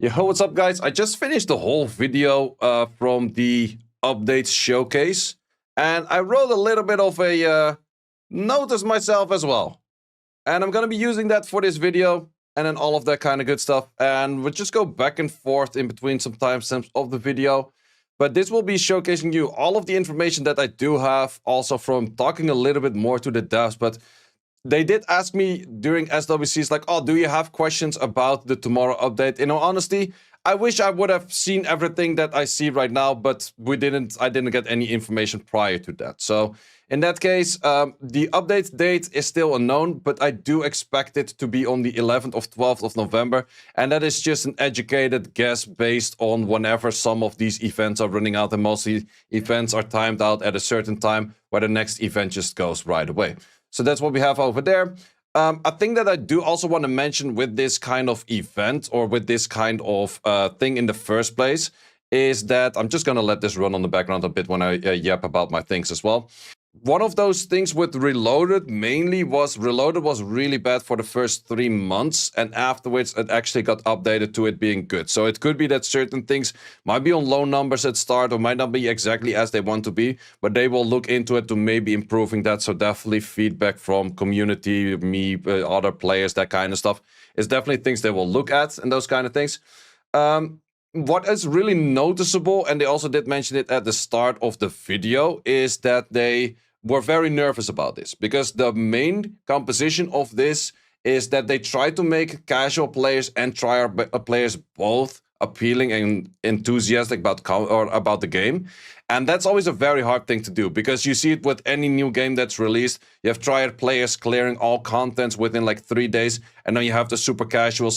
Yo, what's up, guys? I just finished the whole video from the updates showcase, and I wrote a little bit of a notice myself as well. And I'm gonna be using that for this video, and then all of that kind of good stuff. And we'll just go back and forth in between some timestamps of the video. But this will be showcasing you all of the information that I do have, also from talking a little bit more to the devs. But they did ask me during SWCs, like, oh, do you have questions about the tomorrow update? In all honesty, I wish I would have seen everything that I see right now, but I didn't get any information prior to that. So in that case, the update date is still unknown, but I do expect it to be on the 11th or 12th of November. And that is just an educated guess based on whenever some of these events are running out. And mostly events are timed out at a certain time where the next event just goes right away. So that's what we have over there. A thing that I do also want to mention with this kind of event or with this kind of thing in the first place is that I'm just going to let this run on the background a bit when I yap about my things as well. One of those things with Reloaded mainly was Reloaded was really bad for the first 3 months, and afterwards it actually got updated to it being good. So it could be that certain things might be on low numbers at start or might not be exactly as they want to be, but they will look into it to maybe improving that. So definitely feedback from community, me, other players, that kind of stuff is definitely things they will look at and those kind of things. What is really noticeable, and they also did mention it at the start of the video, is that they were very nervous about this. Because the main composition of this is that they try to make casual players and tryhard players both appealing and enthusiastic about the game. And that's always a very hard thing to do, because you see it with any new game that's released. You have tryhard players clearing all contents within like 3 days, and then you have the super casual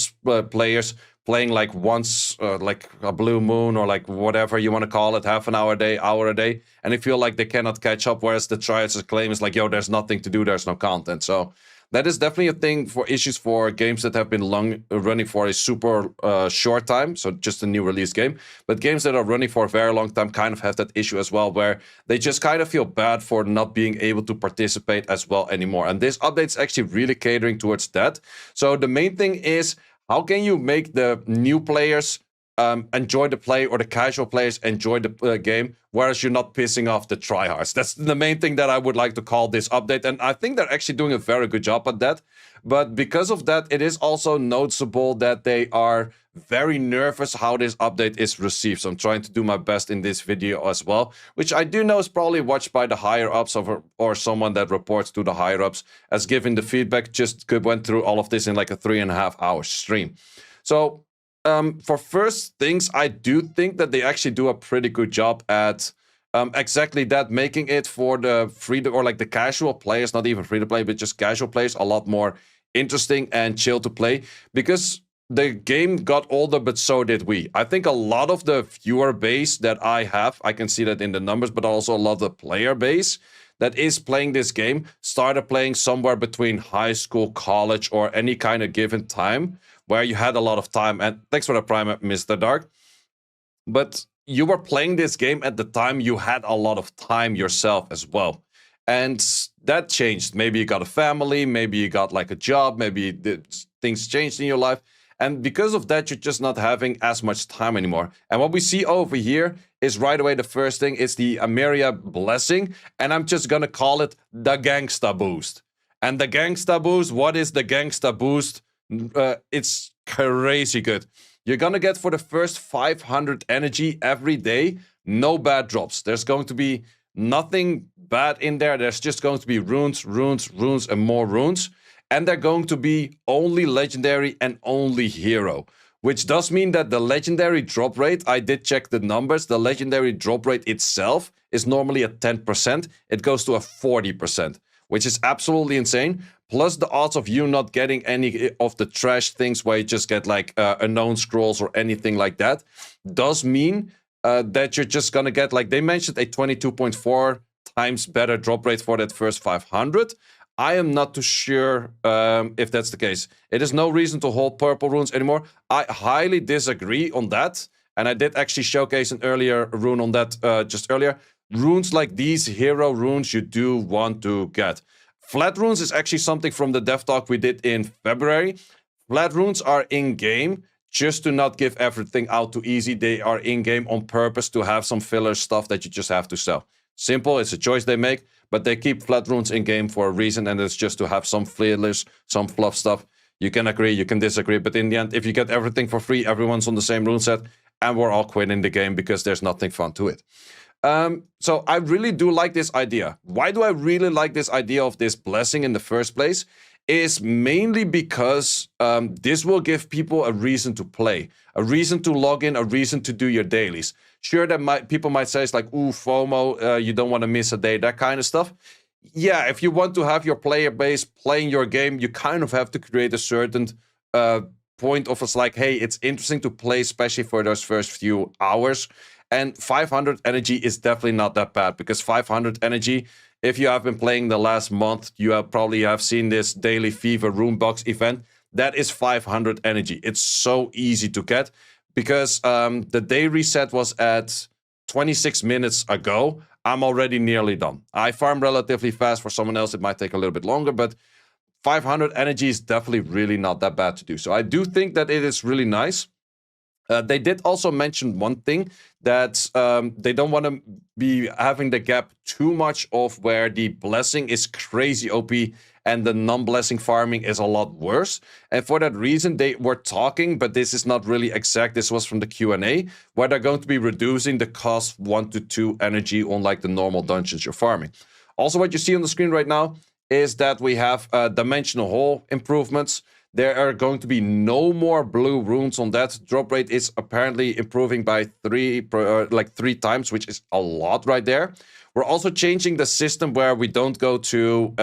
players playing like once, like a blue moon or like whatever you want to call it, half an hour a day, hour a day, and they feel like they cannot catch up, whereas the tryhards claim is like, yo, there's nothing to do, there's no content. So that is definitely a thing for issues for games that have been running for a super short time, so just a new release game. But games that are running for a very long time kind of have that issue as well, where they just kind of feel bad for not being able to participate as well anymore. And this update is actually really catering towards that. So the main thing is, how can you make the new players enjoy the play, or the casual players enjoy the game, whereas you're not pissing off the tryhards? That's the main thing that I would like to call this update, and I think they're actually doing a very good job at that. But because of that, it is also noticeable that they are very nervous how this update is received. So I'm trying to do my best in this video as well, which I do know is probably watched by the higher-ups or someone that reports to the higher-ups, as giving the feedback. Just went through all of this in like a 3.5-hour stream. So for first things, I do think that they actually do a pretty good job at exactly that, making it for the like the casual players, not even free to play, but just casual players, a lot more interesting and chill to play, because the game got older, but so did we. I think a lot of the viewer base that I have, I can see that in the numbers, but also a lot of the player base that is playing this game started playing somewhere between high school, college, or any kind of given time where you had a lot of time. And thanks for the prime, Mr. Dark. But you were playing this game at the time you had a lot of time yourself as well. And that changed. Maybe you got a family, maybe you got like a job, maybe things changed in your life. And because of that, you're just not having as much time anymore. And what we see over here is right away the first thing is the Ameria blessing. And I'm just going to call it the gangsta boost. And the gangsta boost, what is the gangsta boost? It's crazy good. You're going to get for the first 500 energy every day, no bad drops. There's going to be nothing bad in there. There's just going to be runes, runes, runes, and more runes. And they're going to be only legendary and only hero, which does mean that the legendary drop rate, I did check the numbers, the legendary drop rate itself is normally at 10%. It goes to a 40%, which is absolutely insane. Plus the odds of you not getting any of the trash things where you just get like unknown scrolls or anything like that does mean that you're just gonna get, like they mentioned, a 22.4 times better drop rate for that first 500. I am not too sure if that's the case. It is no reason to hold purple runes anymore. I highly disagree on that. And I did actually showcase an earlier rune on that just earlier. Runes like these, hero runes, you do want to get. Flat runes is actually something from the dev talk we did in February. Flat runes are in-game just to not give everything out too easy. They are in-game on purpose to have some filler stuff that you just have to sell. Simple, it's a choice they make, but they keep flat runes in-game for a reason, and it's just to have some fillers, some fluff stuff. You can agree, you can disagree, but in the end, if you get everything for free, everyone's on the same rune set, and we're all quitting the game because there's nothing fun to it. So I really do like this idea. Why do I really like this idea of this blessing in the first place? Is mainly because this will give people a reason to play, a reason to log in, a reason to do your dailies. Sure, that people might say it's like, ooh, FOMO, you don't want to miss a day, that kind of stuff. Yeah, if you want to have your player base playing your game, you kind of have to create a certain point of it's like, hey, it's interesting to play, especially for those first few hours. And 500 energy is definitely not that bad, because 500 energy, if you have been playing the last month, you have probably have seen this Daily Fever Rune Box event. That is 500 energy. It's so easy to get, because the day reset was at 26 minutes ago. I'm already nearly done. I farm relatively fast. For someone else, it might take a little bit longer, but 500 energy is definitely really not that bad to do. So I do think that it is really nice. They did also mention one thing, that they don't want to be having the gap too much of where the blessing is crazy OP and the non-blessing farming is a lot worse. And for that reason, they were talking, but this is not really exact. This was from the Q&A, where they're going to be reducing the cost 1 to 2 energy on like the normal dungeons you're farming. Also, what you see on the screen right now is that we have dimensional hole improvements. There are going to be no more blue runes on that. Drop rate is apparently improving by 3 times, which is a lot right there. We're also changing the system where we don't go to...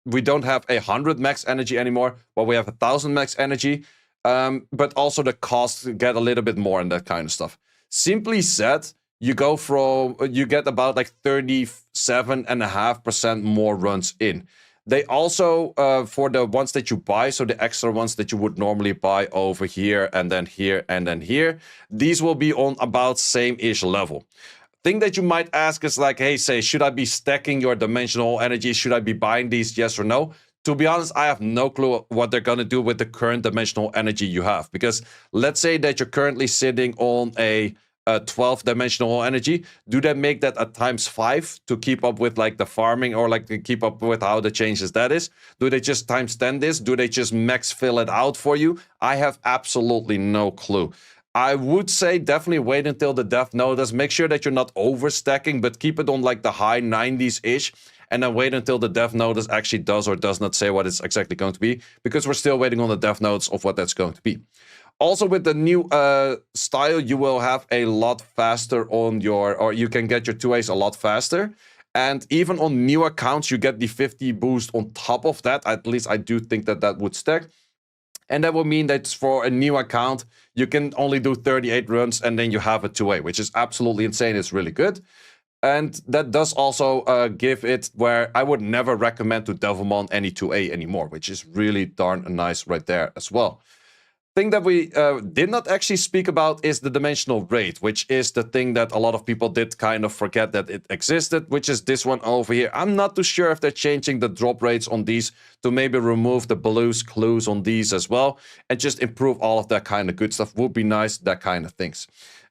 we don't have 100 max energy anymore, but we have 1,000 max energy. But also the costs get a little bit more and that kind of stuff. Simply said, you get about like 37.5% more runs in. They also, for the ones that you buy, so the extra ones that you would normally buy over here, and then here, and then here, these will be on about same-ish level. Thing that you might ask is like, hey, say, should I be stacking your dimensional energy? Should I be buying these, yes or no? To be honest, I have no clue what they're going to do with the current dimensional energy you have. Because let's say that you're currently sitting on a 12 dimensional energy. Do they make that a ×5 to keep up with like the farming, or like to keep up with how the changes that is? Do they just ×10 this? Do they just max fill it out for you? I have absolutely no clue. I would say definitely wait until the dev notice. Make sure that you're not overstacking, but keep it on like the high 90s-ish. And then wait until the dev notice actually does or does not say what it's exactly going to be, because we're still waiting on the dev notes of what that's going to be. Also, with the new style, you will have a lot faster on your, or you can get your 2As a lot faster. And even on new accounts, you get the 50 boost on top of that. At least I do think that that would stack. And that will mean that for a new account, you can only do 38 runs and then you have a 2A, which is absolutely insane. It's really good. And that does also give it where I would never recommend to Devilmon any 2A anymore, which is really darn nice right there as well. Thing that we did not actually speak about is the dimensional rate, which is the thing that a lot of people did kind of forget that it existed, which is this one over here. I'm not too sure if they're changing the drop rates on these to maybe remove the blues clues on these as well and just improve all of that kind of good stuff. Would be nice, that kind of things.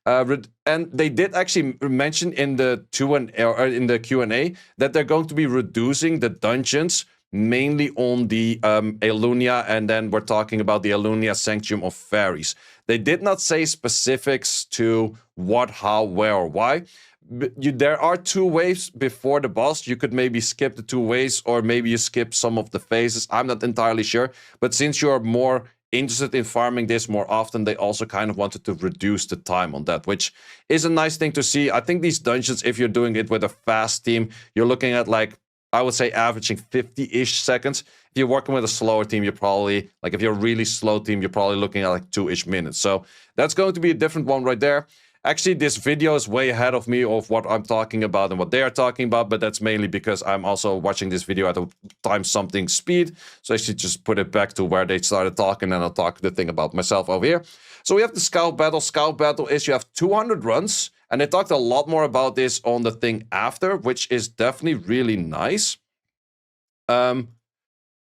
And they did actually mention in the Q&A that they're going to be reducing the dungeons mainly on the Elunia, and then we're talking about the Elunia Sanctum of Fairies. They did not say specifics to what, how, where, or why. There are 2 waves before the boss. You could maybe skip the 2 waves, or maybe you skip some of the phases. I'm not entirely sure. But since you're more interested in farming this more often, they also kind of wanted to reduce the time on that, which is a nice thing to see. I think these dungeons, if you're doing it with a fast team, you're looking at like, I would say averaging 50-ish seconds. If you're working with a slower team, you're probably, like if you're a really slow team, you're probably looking at like 2-ish minutes. So that's going to be a different one right there. Actually, this video is way ahead of me of what I'm talking about and what they are talking about, but that's mainly because I'm also watching this video at a ×something speed. So I should just put it back to where they started talking, and I'll talk the thing about myself over here. So we have the Scout Battle. Scout Battle is you have 200 runs. And they talked a lot more about this on the thing after, which is definitely really nice.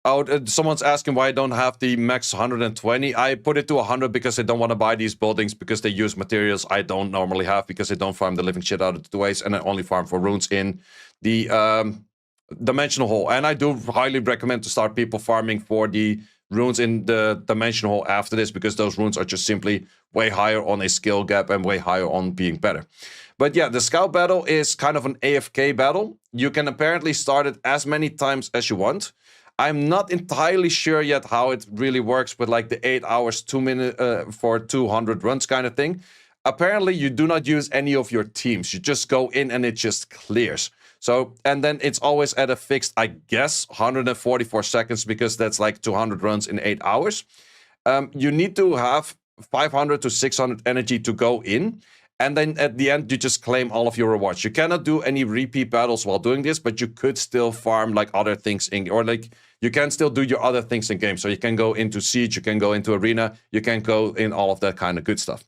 Oh, someone's asking why I don't have the max 120. I put it to 100 because I don't want to buy these buildings because they use materials I don't normally have because I don't farm the living shit out of the 2As and I only farm for runes in the dimensional hole. And I do highly recommend to start people farming for the runes in the dimensional hole after this because those runes are just simply way higher on a skill gap and way higher on being better. But yeah, the scout battle is kind of an AFK battle. You can apparently start it as many times as you want. I'm not entirely sure yet how it really works with like the 8 hours, 2 minutes for 200 runs kind of thing. Apparently, you do not use any of your teams. You just go in and it just clears. So, and then it's always at a fixed, I guess, 144 seconds because that's like 200 runs in 8 hours. You need to have 500 to 600 energy to go in. And then at the end, you just claim all of your rewards. You cannot do any repeat battles while doing this, but you could still farm like other things in, or like you can still do your other things in game. So you can go into Siege, you can go into Arena, you can go in all of that kind of good stuff.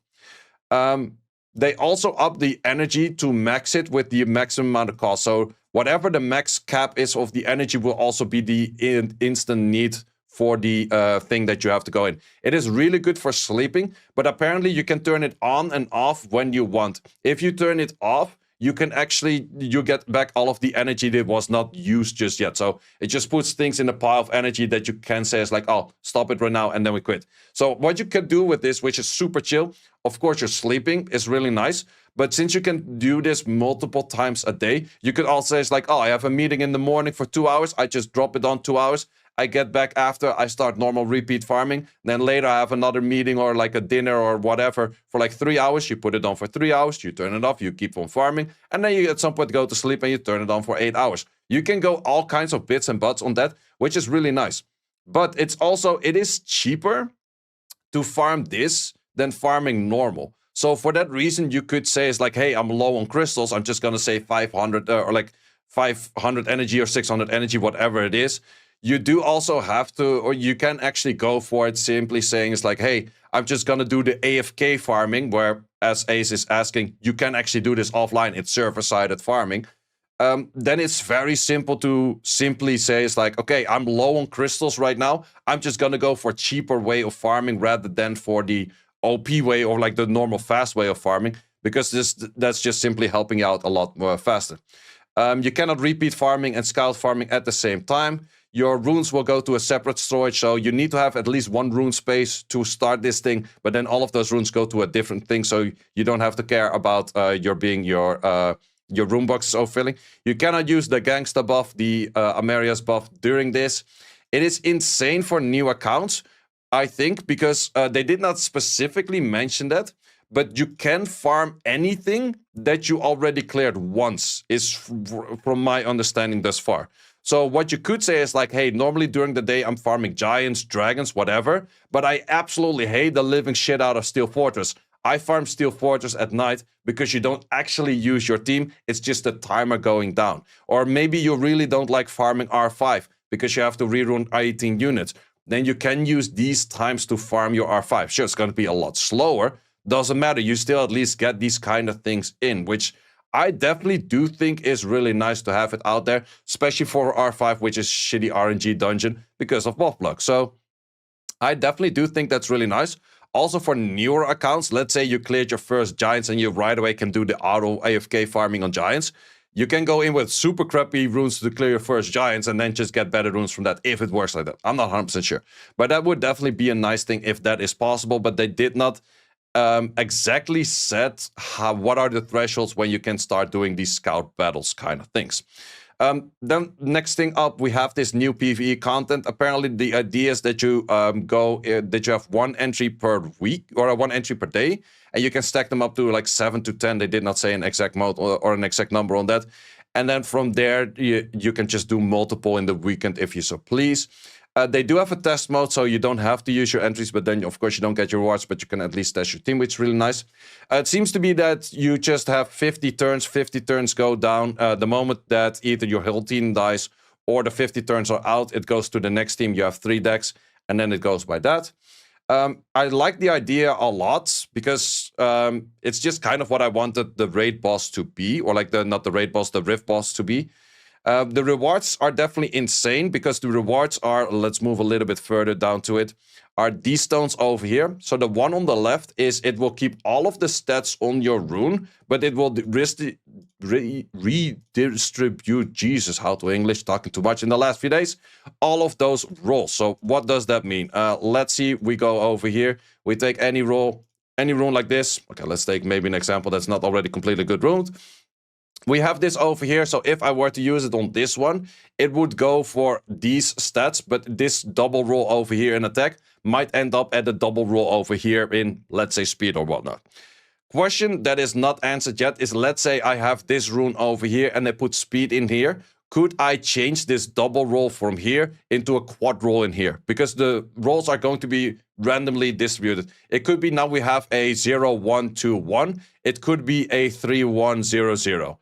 They also up the energy to max it with the maximum amount of cost. So whatever the max cap is of the energy will also be the instant need for the thing that you have to go in. It is really good for sleeping, but apparently you can turn it on and off when you want. If you turn it off, you can actually, you get back all of the energy that was not used just yet. So it just puts things in a pile of energy that you can say is like, oh, stop it right now, and then we quit. So what you can do with this, which is super chill, of course you're sleeping, is really nice. But since you can do this multiple times a day, you could also say it's like, oh, I have a meeting in the morning for 2 hours. I just drop it on 2 hours. I get back after, I start normal repeat farming. Then later I have another meeting or like a dinner or whatever for like 3 hours. You put it on for 3 hours, you turn it off, you keep on farming. And then you at some point go to sleep and you turn it on for 8 hours. You can go all kinds of bits and buts on that, which is really nice. But it's also, it is cheaper to farm this than farming normal. So for that reason, you could say it's like, hey, I'm low on crystals. I'm just going to say 500 or like 500 energy or 600 energy, whatever it is. You do also have to, or you can actually go for it simply saying it's like, hey, I'm just going to do the AFK farming, where as Ace is asking, you can actually do this offline. It's server-sided farming. Then it's very simple to simply say it's like, okay, I'm low on crystals right now. I'm just going to go for a cheaper way of farming rather than for the OP way or like the normal fast way of farming, because that's just simply helping you out a lot more faster. You cannot repeat farming and scout farming at the same time. Your runes will go to a separate storage, so you need to have at least one rune space to start this thing, but then all of those runes go to a different thing, so you don't have to care about your rune boxes overfilling. You cannot use the gangsta buff, the Ameria's buff during this. It is insane for new accounts, I think, because they did not specifically mention that, but you can farm anything that you already cleared once, is from my understanding thus far. So what you could say is like, hey, normally during the day I'm farming giants, dragons, whatever, but I absolutely hate the living shit out of Steel Fortress. I farm Steel Fortress at night because you don't actually use your team, it's just the timer going down. Or maybe you really don't like farming R5 because you have to rerun 18 units. Then you can use these times to farm your R5. Sure, it's going to be a lot slower. Doesn't matter, you still at least get these kind of things in, which I definitely do think is really nice to have it out there, especially for R5, which is shitty RNG dungeon because of buff block. So I definitely do think that's really nice. Also for newer accounts, let's say you cleared your first giants and you right away can do the auto AFK farming on giants. You can go in with super crappy runes to clear your first giants and then just get better runes from that if it works like that. I'm not 100% sure. But that would definitely be a nice thing if that is possible, but they did not exactly set what are the thresholds when you can start doing these scout battles kind of things. Then next thing up, we have this new PvE content. Apparently the idea is that you that you have one entry per week or one entry per day, and you can stack them up to like 7 to 10. They did not say an exact mode or an exact number on that. And then from there, you can just do multiple in the weekend if you so please. They do have a test mode, so you don't have to use your entries, but then, of course, you don't get your rewards, but you can at least test your team, which is really nice. It seems to be that you just have 50 turns. 50 turns go down. The moment that either your whole team dies or the 50 turns are out, it goes to the next team. You have 3 decks, and then it goes by that. I like the idea a lot because it's just kind of what I wanted the raid boss to be, or like not the raid boss, the rift boss to be. The rewards are definitely insane because the rewards are, let's move a little bit further down to it, are these stones over here. So the one on the left is it will keep all of the stats on your rune, but it will redistribute, Jesus, how to English, talking too much in the last few days, all of those rolls. So what does that mean? Let's see, we go over here, we take any roll, any rune like this. Okay, let's take maybe an example that's not already completely good rune. We have this over here, so if I were to use it on this one, it would go for these stats, but this double roll over here in attack might end up at a double roll over here in, let's say, speed or whatnot. Question that is not answered yet is, let's say I have this rune over here and I put speed in here. Could I change this double roll from here into a quad roll in here? Because the rolls are going to be randomly distributed. It could be now we have a 0, 1, 2, 1. It could be a 3, 1, 0, 0.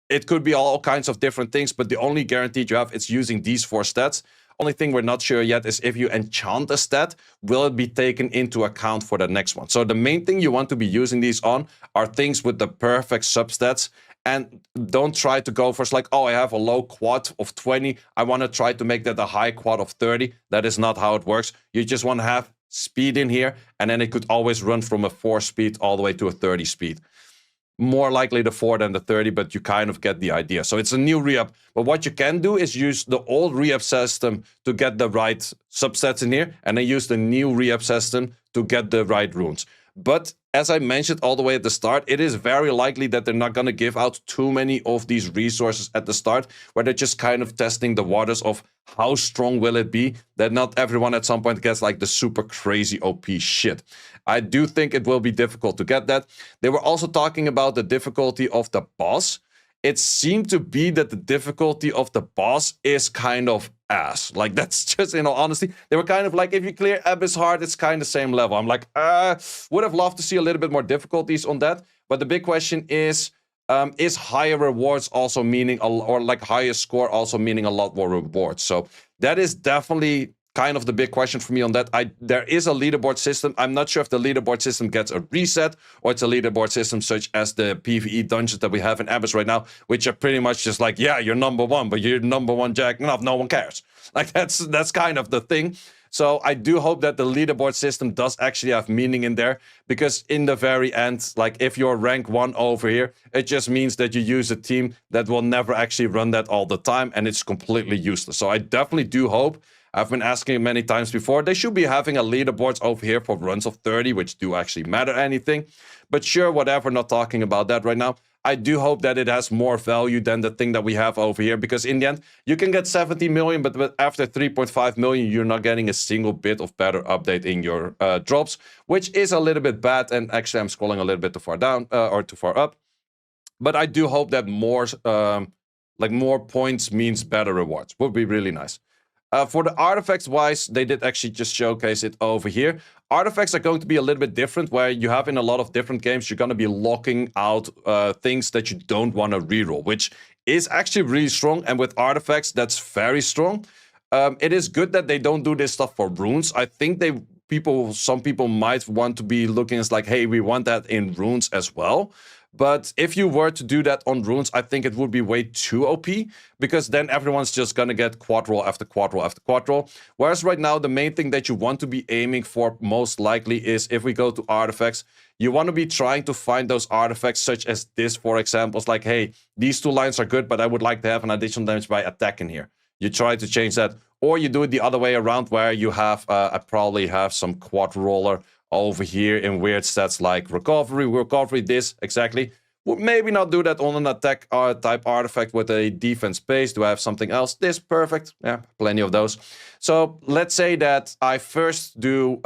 It could be all kinds of different things, but the only guarantee you have is using these 4 stats. Only thing we're not sure yet is if you enchant a stat, will it be taken into account for the next one? So the main thing you want to be using these on are things with the perfect substats. And don't try to go for, like, oh, I have a low quad of 20. I want to try to make that a high quad of 30. That is not how it works. You just want to have speed in here, and then it could always run from a 4 speed all the way to a 30 speed. More likely the 4 than the 30, but you kind of get the idea. So it's a new re-up. But what you can do is use the old re-up system to get the right subsets in here, and then use the new re-up system to get the right runes. But as I mentioned all the way at the start, it is very likely that they're not going to give out too many of these resources at the start, where they're just kind of testing the waters of how strong will it be, that not everyone at some point gets like the super crazy OP shit. I do think it will be difficult to get that. They were also talking about the difficulty of the boss. It seemed to be that the difficulty of the boss is kind of ass. Like, that's just, in all honesty, they were kind of like, if you clear Abyss Hard, it's kind of same level. I'm like, would have loved to see a little bit more difficulties on that. But the big question is higher rewards also meaning, or like higher score also meaning a lot more rewards? So that is definitely kind of the big question for me on that. There is a leaderboard system. I'm not sure if the leaderboard system gets a reset, or it's a leaderboard system such as the PvE dungeons that we have in Abyss right now, which are pretty much just like, yeah, you're number 1, but you're number 1 jacking off. No one cares. Like, that's kind of the thing. So I do hope that the leaderboard system does actually have meaning in there, because in the very end, like, if you're rank 1 over here, it just means that you use a team that will never actually run that all the time, and it's completely useless. So I definitely do hope, I've been asking many times before, they should be having a leaderboards over here for runs of 30, which do actually matter anything. But sure, whatever, not talking about that right now. I do hope that it has more value than the thing that we have over here, because in the end, you can get 70 million, but after 3.5 million, you're not getting a single bit of better update in your drops, which is a little bit bad. And actually, I'm scrolling a little bit too far down, or too far up. But I do hope that more, more points means better rewards. Would be really nice. For the artifacts-wise, they did actually just showcase it over here. Artifacts are going to be a little bit different, where you have in a lot of different games, you're going to be locking out things that you don't want to reroll, which is actually really strong. And with artifacts, that's very strong. It is good that they don't do this stuff for runes. I think some people might want to be looking as like, hey, we want that in runes as well. But if you were to do that on runes, I think it would be way too OP, because then everyone's just gonna get quad roll after quad roll after quad roll. Whereas right now, the main thing that you want to be aiming for most likely is, if we go to artifacts, you want to be trying to find those artifacts such as this, for example. It's like, hey, these 2 lines are good, but I would like to have an additional damage by attack in here. You try to change that. Or you do it the other way around, where you have, I probably have some quad roller over here in weird stats like recovery, this, exactly. Would maybe not do that on an attack type artifact with a defense base. Do I have something else? This, perfect. Yeah, plenty of those. So let's say that I first do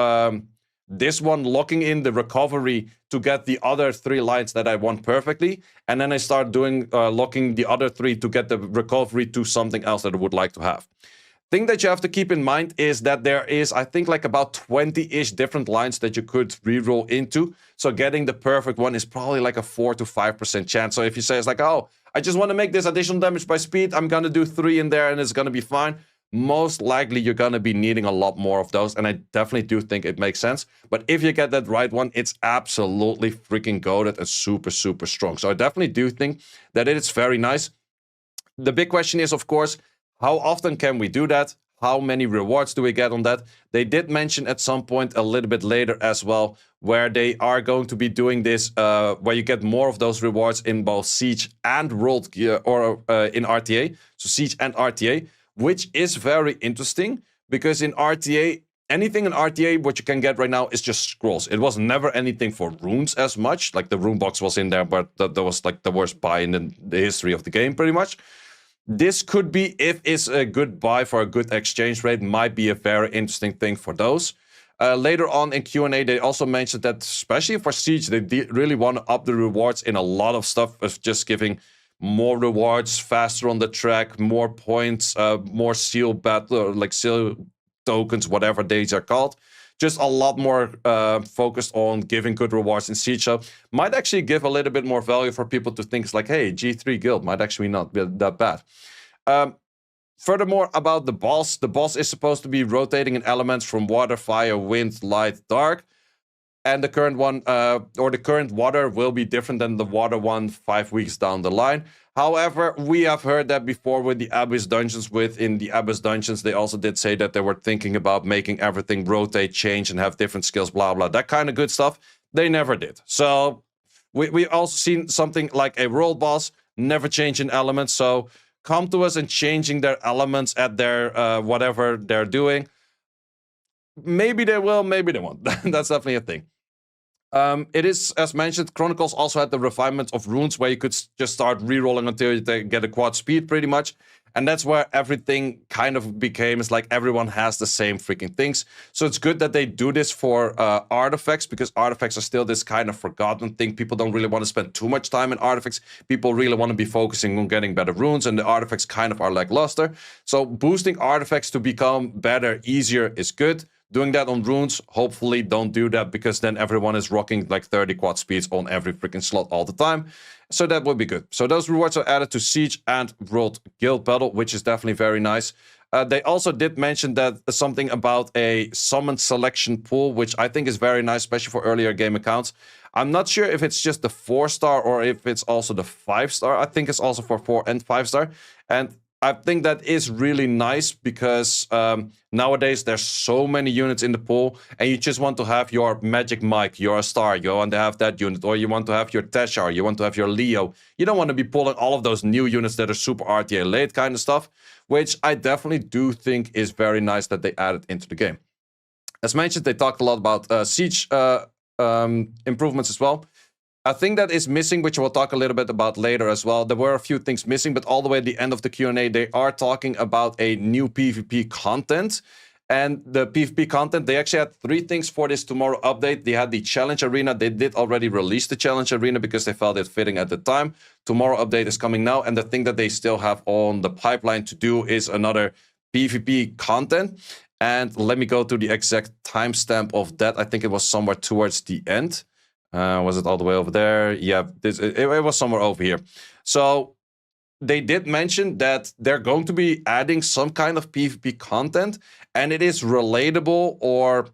this one, locking in the recovery to get the other 3 lines that I want perfectly. And then I start doing locking the other 3 to get the recovery to something else that I would like to have. Thing that you have to keep in mind is that there is, I think, like about 20-ish different lines that you could reroll into. So getting the perfect one is probably like a 4 to 5% chance. So if you say it's like, oh, I just want to make this additional damage by speed, I'm going to do 3 in there and it's going to be fine. Most likely you're going to be needing a lot more of those. And I definitely do think it makes sense. But if you get that right one, it's absolutely freaking goated and super, super strong. So I definitely do think that it is very nice. The big question is, of course, how often can we do that? How many rewards do we get on that? They did mention at some point a little bit later as well, where they are going to be doing this, where you get more of those rewards in both Siege and World or in RTA. So Siege and RTA, which is very interesting because in RTA, anything in RTA, what you can get right now is just scrolls. It was never anything for runes as much. Like the rune box was in there, but that was like the worst buy in the history of the game, pretty much. This could be, if it's a good buy for a good exchange rate, might be a very interesting thing for those. Later on in Q&A, they also mentioned that, especially for Siege, they really want to up the rewards in a lot of stuff of just giving more rewards, faster on the track, more points, more seal battle, like seal tokens, whatever these are called. Just a lot more focused on giving good rewards in Siege. So might actually give a little bit more value for people to think like, hey, G3 guild might actually not be that bad. Furthermore, about the boss is supposed to be rotating in elements from water, fire, wind, light, dark. And the current one, or the current water will be different than the water one 5 weeks down the line. However, we have heard that before with the Abyss Dungeons. Within the Abyss Dungeons, they also did say that they were thinking about making everything rotate, change, and have different skills, blah, blah, that kind of good stuff. They never did. So we also seen something like a world boss, never changing elements. So come to us and changing their elements at their whatever they're doing. Maybe they will, maybe they won't. That's definitely a thing. It is, as mentioned, Chronicles also had the refinement of runes where you could just start rerolling until you get a quad speed, pretty much. And that's where everything kind of became, it's like everyone has the same freaking things. So it's good that they do this for artifacts, because artifacts are still this kind of forgotten thing. People don't really want to spend too much time in artifacts. People really want to be focusing on getting better runes, and the artifacts kind of are lackluster. So boosting artifacts to become better, easier is good. Doing that on runes, hopefully don't do that, because then everyone is rocking like 30 quad speeds on every freaking slot all the time. So that would be good. So those rewards are added to Siege and World Guild Battle, which is definitely very nice. They also did mention that something about a summon selection pool, which I think is very nice, especially for earlier game accounts. I'm not sure if it's just the 4-star or if it's also the 5-star. I think it's also for 4 and 5-star. And I think that is really nice because nowadays there's so many units in the pool, and you just want to have your Magic Mike, your Star, you want to have that unit, or you want to have your Teshar, you want to have your Leo. You don't want to be pulling all of those new units that are super RTA late kind of stuff, which I definitely do think is very nice that they added into the game. As mentioned, they talked a lot about Siege improvements as well. A thing that is missing, which we'll talk a little bit about later as well. There were a few things missing, but all the way at the end of the Q&A, they are talking about a new PvP content. And the PvP content, they actually had 3 things for this tomorrow update. They had the Challenge Arena. They did already release the Challenge Arena because they felt it fitting at the time. Tomorrow update is coming now. And the thing that they still have on the pipeline to do is another PvP content. And let me go to the exact timestamp of that. I think it was somewhere towards the end. Was it all the way over there? Yeah, it was somewhere over here. So they did mention that they're going to be adding some kind of PvP content, and it is relatable or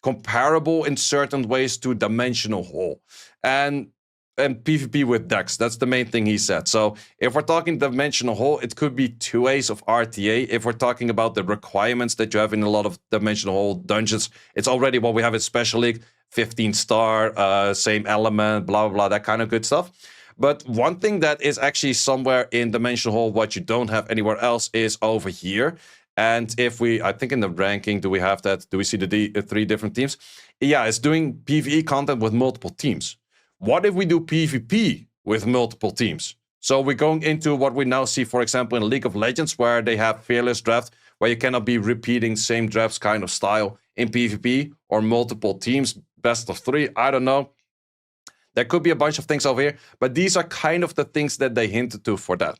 comparable in certain ways to Dimensional Hole and PvP with decks. That's the main thing he said. So if we're talking Dimensional Hole, it could be 2 ways of RTA. If we're talking about the requirements that you have in a lot of Dimensional Hole dungeons, it's already what we have in Special League. 15-star, same element, blah, blah, blah, that kind of good stuff. But one thing that is actually somewhere in Dimensional Hole, what you don't have anywhere else, is over here. And if we, I think in the ranking, do we have that? Do we see the 3 different teams? Yeah, it's doing PvE content with multiple teams. What if we do PvP with multiple teams? So we're going into what we now see, for example, in League of Legends, where they have Fearless Draft, where you cannot be repeating same drafts kind of style in PvP, or multiple teams, best of 3, I don't know. There could be a bunch of things over here, but these are kind of the things that they hinted to for that.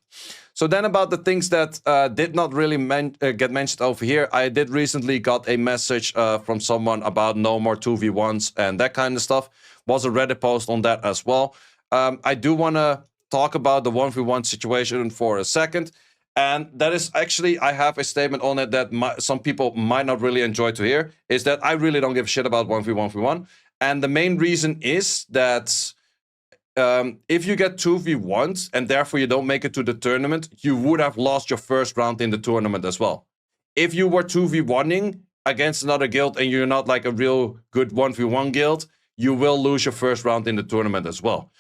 So then about the things that did not really get mentioned over here, I did recently got a message from someone about no more 2v1s and that kind of stuff. Was a Reddit post on that as well. I do want to talk about the 1v1 situation for a second. And that is actually, I have a statement on it that some people might not really enjoy to hear, is that I really don't give a shit about 1v1v1. And the main reason is that if you get 2v1s and therefore you don't make it to the tournament, you would have lost your first round in the tournament as well. If you were 2v1ing against another guild and you're not like a real good 1v1 guild, you will lose your first round in the tournament as well.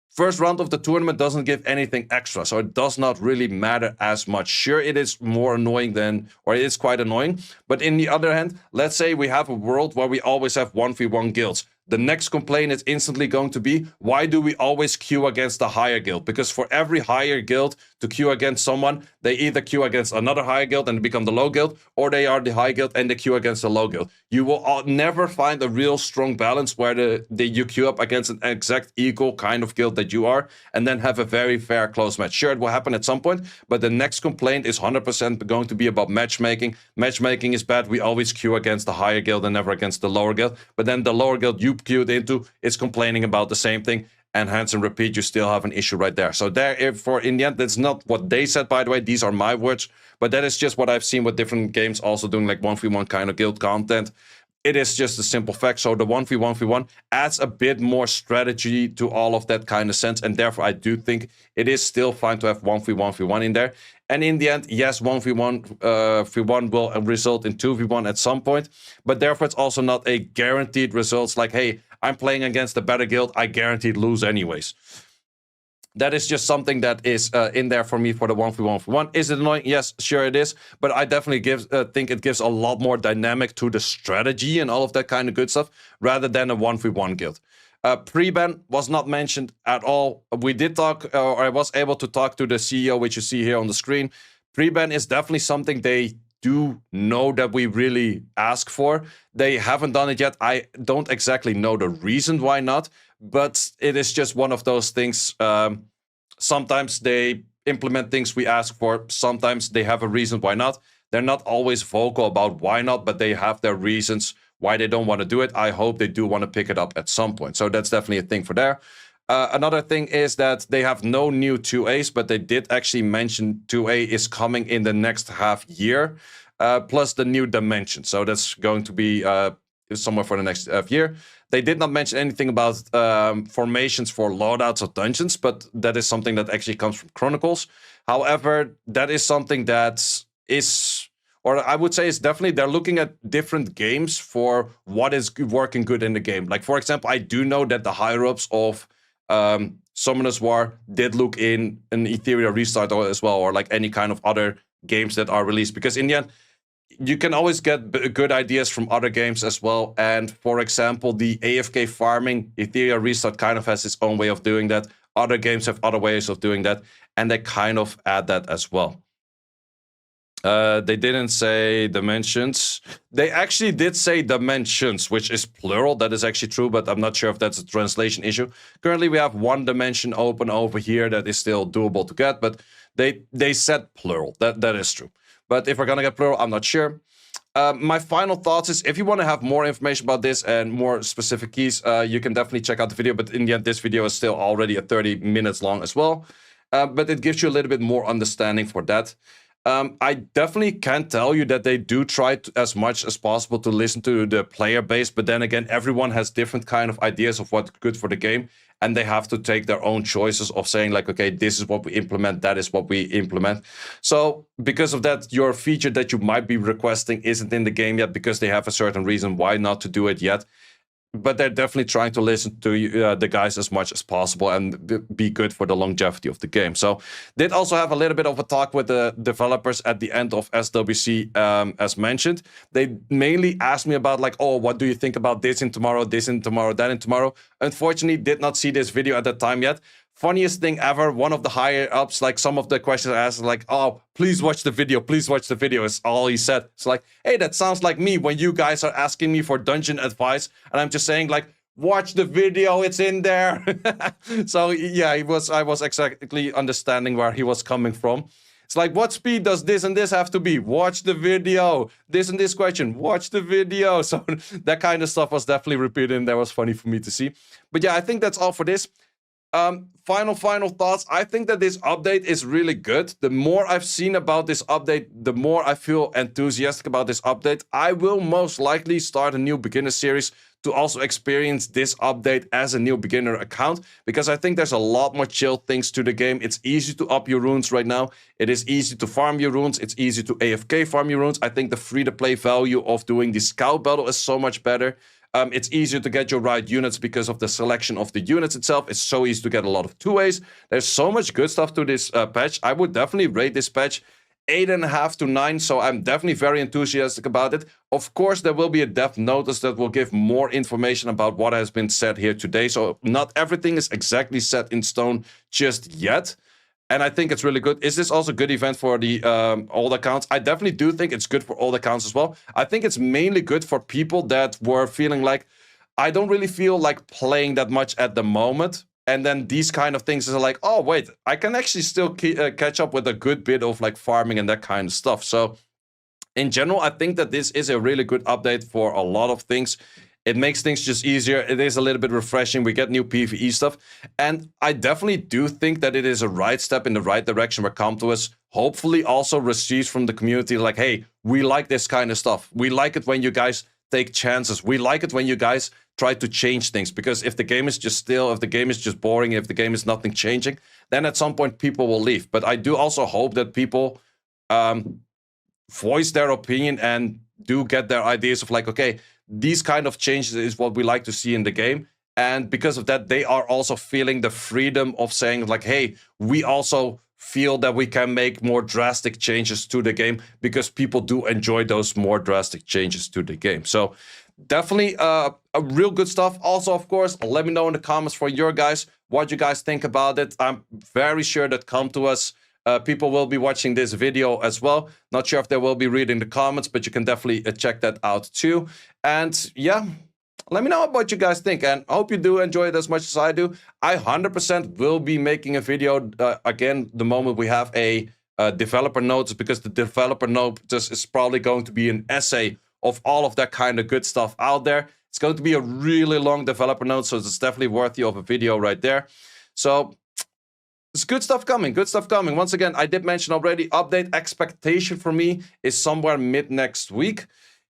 First round of the tournament doesn't give anything extra, so it does not really matter as much. Sure, it is more annoying than, or it is quite annoying, but in the other hand, let's say we have a world where we always have 1v1 guilds. The next complaint is instantly going to be, why do we always queue against the higher guild? Because for every higher guild to queue against someone, they either queue against another higher guild and become the low guild, or they are the high guild and they queue against the low guild. You will never find a real strong balance where you queue up against an exact equal kind of guild that you are, and then have a very fair close match. Sure, it will happen at some point, but the next complaint is 100% going to be about matchmaking. Matchmaking is bad. We always queue against the higher guild and never against the lower guild, but then the lower guild you queued into is complaining about the same thing, and hence and repeat, you still have an issue right there. So in the end, that's not what they said, by the way. These are my words, but that is just what I've seen with different games also doing like 1v1 kind of guild content. It is just a simple fact. So the 1v1 adds a bit more strategy to all of that kind of sense, and therefore I do think it is still fine to have 1v1 in there. And in the end, yes, 1v1 will result in 2v1 at some point, but therefore it's also not a guaranteed results like, hey, I'm playing against a better guild, I guaranteed lose anyways. That is just something that is in there for me for the 1v1. Is it annoying? Yes, sure it is. But I definitely think it gives a lot more dynamic to the strategy and all of that kind of good stuff, rather than a 1v1 guild. Pre-ban was not mentioned at all. We did talk, or I was able to talk to the CEO, which you see here on the screen. Pre-ban is definitely something they do know that we really ask for. They haven't done it yet. I don't exactly know the reason why not, but it is just one of those things. Sometimes they implement things we ask for. Sometimes they have a reason why not. They're not always vocal about why not, but they have their reasons why they don't want to do it. I hope they do want to pick it up at some point. So that's definitely a thing for there. Another thing is that they have no new 2As, but they did actually mention 2A is coming in the next half year, plus the new dimension. So that's going to be somewhere for the next year. They did not mention anything about formations for loadouts or dungeons, but that is something that actually comes from Chronicles. However, that is something that is, or I would say it's definitely, they're looking at different games for what is working good in the game. Like, for example, I do know that the higher-ups of Summoner's War did look in an Ethereal Restart as well, or like any kind of other games that are released. Because in the end, you can always get good ideas from other games as well. And for example, the AFK farming Ethereal Restart kind of has its own way of doing that. Other games have other ways of doing that, and they kind of add that as well. They didn't say dimensions. They actually did say dimensions, which is plural. That is actually true, but I'm not sure if that's a translation issue. Currently, we have one dimension open over here that is still doable to get, but they said plural. That is true. But if we're gonna get plural, I'm not sure. My final thoughts is, if you want to have more information about this and more specific keys, you can definitely check out the video. But in the end, this video is still already 30 minutes long as well. But it gives you a little bit more understanding for that. I definitely can tell you that they do try as much as possible to listen to the player base, but then again, everyone has different kind of ideas of what's good for the game, and they have to take their own choices of saying like, okay, this is what we implement, that is what we implement. So because of that, your feature that you might be requesting isn't in the game yet because they have a certain reason why not to do it yet. But they're definitely trying to listen to the guys as much as possible and be good for the longevity of the game. So did also have a little bit of a talk with the developers at the end of SWC, as mentioned. They mainly asked me about like, oh, what do you think about this in tomorrow, that in tomorrow? Unfortunately, did not see this video at that time yet. Funniest thing ever, one of the higher ups, like some of the questions I asked, like, oh, please watch the video, is all he said. It's like, hey, that sounds like me when you guys are asking me for dungeon advice, and I'm just saying like, watch the video, it's in there. So yeah, I was exactly understanding where he was coming from. It's like, what speed does this and this have to be? Watch the video. This and this question, watch the video. So that kind of stuff was definitely repeated, and that was funny for me to see. But yeah, I think that's all for this. Final thoughts. I think that this update is really good. The more I've seen about this update, the more I feel enthusiastic about this update. I will most likely start a new beginner series to also experience this update as a new beginner account, because I think there's a lot more chill things to the game. It's easy to up your runes right now. It is easy to farm your runes. It's easy to AFK farm your runes. I think the free-to-play value of doing the scout battle is so much better. It's easier to get your right units because of the selection of the units itself. It's so easy to get a lot of 2As. There's so much good stuff to this patch. I would definitely rate this patch 8.5 to 9, so I'm definitely very enthusiastic about it. Of course, there will be a dev notice that will give more information about what has been said here today, so not everything is exactly set in stone just yet. And I think it's really good. Is this also a good event for the old accounts? I definitely do think it's good for old accounts as well. I think it's mainly good for people that were feeling like, I don't really feel like playing that much at the moment. And then these kind of things are like, oh, wait, I can actually still catch up with a good bit of like farming and that kind of stuff. So in general, I think that this is a really good update for a lot of things. It makes things just easier. It is a little bit refreshing. We get new PvE stuff. And I definitely do think that it is a right step in the right direction where Comtois hopefully also receives from the community like, hey, we like this kind of stuff. We like it when you guys take chances. We like it when you guys try to change things. Because if the game is just still, if the game is just boring, if the game is nothing changing, then at some point people will leave. But I do also hope that people voice their opinion and do get their ideas of like, okay, these kind of changes is what we like to see in the game. And because of that, they are also feeling the freedom of saying like, hey, we also feel that we can make more drastic changes to the game because people do enjoy those more drastic changes to the game. So definitely a real good stuff. Also, of course, let me know in the comments for your guys what you guys think about it. I'm very sure that Comtois people will be watching this video as well. Not sure if they will be reading the comments, but you can definitely check that out too. And yeah, let me know what you guys think, and I hope you do enjoy it as much as I do. I 100% will be making a video again the moment we have a developer notice, because the developer notice is probably going to be an essay of all of that kind of good stuff out there. It's going to be a really long developer note, so it's definitely worthy of a video right there. So it's good stuff coming, good stuff coming. Once again, I did mention already, update expectation for me is somewhere mid next week.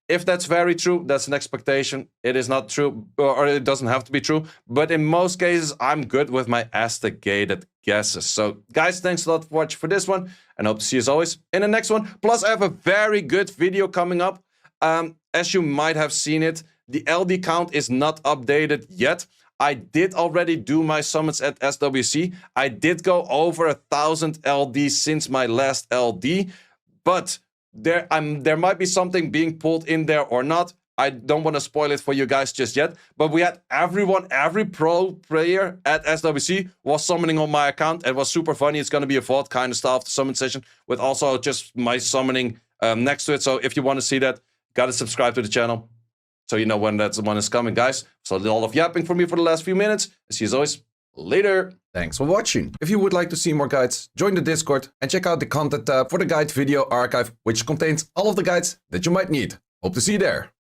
If that's very true, that's an expectation. It is not true, or it doesn't have to be true. But in most cases, I'm good with my estimated guesses. So guys, thanks a lot for watching for this one, and hope to see you as always in the next one. Plus, I have a very good video coming up. As you might have seen it, the LD count is not updated yet. I did already do my summons at SWC. I did go over 1,000 LD since my last LD, but there might be something being pulled in there or not. I don't want to spoil it for you guys just yet, but we had every pro player at SWC was summoning on my account. It was super funny. It's going to be a vault kind of style of the summon session with also just my summoning next to it. So if you want to see that, gotta subscribe to the channel so you know when that one is coming, guys. So all of yapping for me for the last few minutes. See you as always later. Thanks for watching. If you would like to see more guides, join the Discord and check out the content tab for the guide video archive, which contains all of the guides that you might need. Hope to see you there.